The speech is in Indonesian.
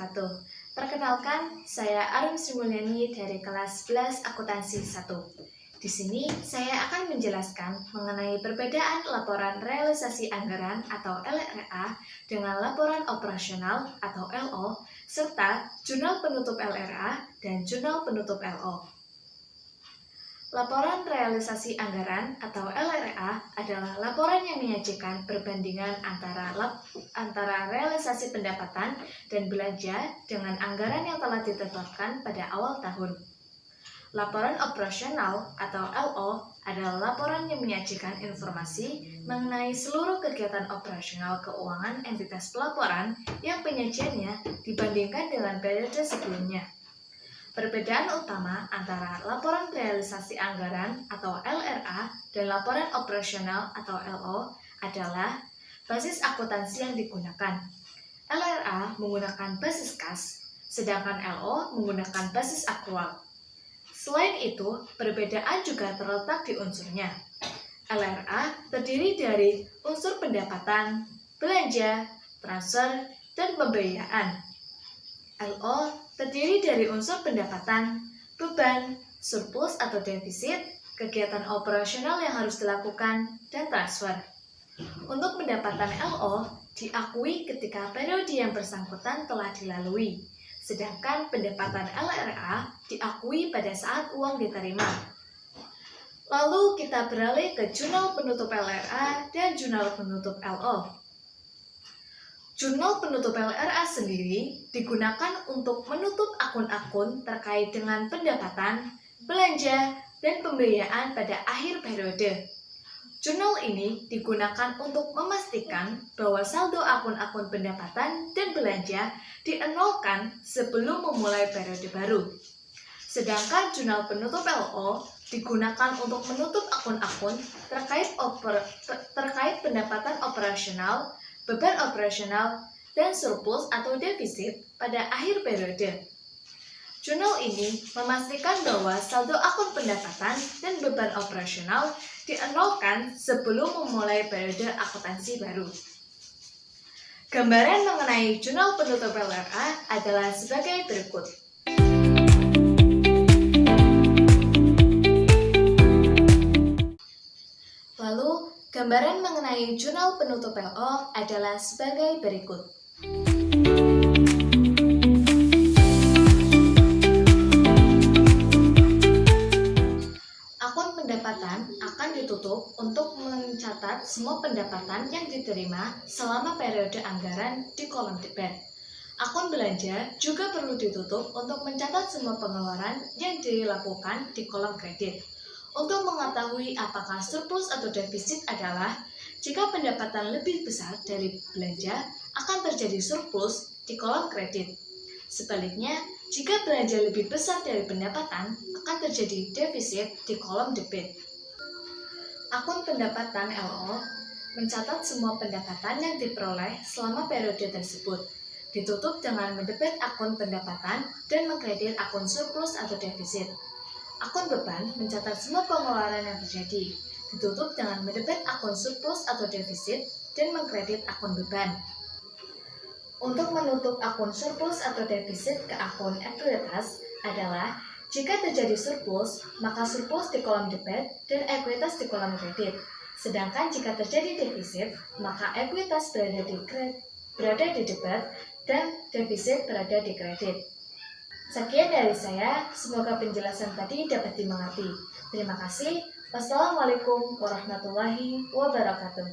wabarakatuh. Perkenalkan, saya Arum Sri Mulyani dari kelas 11 Akuntansi 1. Di sini saya akan menjelaskan mengenai perbedaan laporan realisasi anggaran atau LRA dengan laporan operasional atau LO, serta jurnal penutup LRA dan jurnal penutup LO. Laporan realisasi anggaran atau LRA adalah laporan yang menyajikan perbandingan antara realisasi pendapatan dan belanja dengan anggaran yang telah ditetapkan pada awal tahun. Laporan operasional atau LO adalah laporan yang menyajikan informasi mengenai seluruh kegiatan operasional keuangan entitas pelaporan yang penyajiannya dibandingkan dengan periode sebelumnya. Perbedaan utama antara laporan realisasi anggaran atau LRA dan laporan operasional atau LO adalah basis akuntansi yang digunakan. LRA menggunakan basis kas, sedangkan LO menggunakan basis akrual. Selain itu, perbedaan juga terletak di unsurnya. LRA terdiri dari unsur pendapatan, belanja, transfer, dan pembiayaan. LO terdiri dari unsur pendapatan, beban, surplus atau defisit, kegiatan operasional yang harus dilakukan, dan transfer. Untuk pendapatan LO diakui ketika periode yang bersangkutan telah dilalui, sedangkan pendapatan LRA diakui pada saat uang diterima. Lalu kita beralih ke jurnal penutup LRA dan jurnal penutup LO. Jurnal penutup LRA sendiri digunakan untuk menutup akun-akun terkait dengan pendapatan, belanja, dan pembiayaan pada akhir periode. Jurnal ini digunakan untuk memastikan bahwa saldo akun-akun pendapatan dan belanja dienolkan sebelum memulai periode baru. Sedangkan jurnal penutup LO digunakan untuk menutup akun-akun terkait pendapatan operasional, beban operasional, dan surplus atau defisit pada akhir periode. Jurnal ini memastikan bahwa saldo akun pendapatan dan beban operasional dienolkan sebelum memulai periode akuntansi baru. Gambaran mengenai jurnal penutup LRA adalah sebagai berikut. Lalu, gambaran mengenai jurnal penutup LO adalah sebagai berikut. Akun pendapatan akan ditutup untuk mencatat semua pendapatan yang diterima selama periode anggaran di kolom debit. Akun belanja juga perlu ditutup untuk mencatat semua pengeluaran yang dilakukan di kolom kredit. Untuk mengetahui apakah surplus atau defisit adalah jika pendapatan lebih besar dari belanja, akan terjadi surplus di kolom kredit. Sebaliknya, jika belanja lebih besar dari pendapatan, akan terjadi defisit di kolom debit. Akun pendapatan LO mencatat semua pendapatan yang diperoleh selama periode tersebut. Ditutup dengan mendebit akun pendapatan dan mengkredit akun surplus atau defisit. Akun beban mencatat semua pengeluaran yang terjadi. Ditutup dengan mendebit akun surplus atau defisit dan mengkredit akun beban. Untuk menutup akun surplus atau defisit ke akun ekuitas adalah jika terjadi surplus, maka surplus di kolom debit dan ekuitas di kolom kredit. Sedangkan jika terjadi defisit, maka ekuitas berada di debit dan defisit berada di kredit. Sekian dari saya, semoga penjelasan tadi dapat dimengerti. Terima kasih. Wassalamualaikum warahmatullahi wabarakatuh.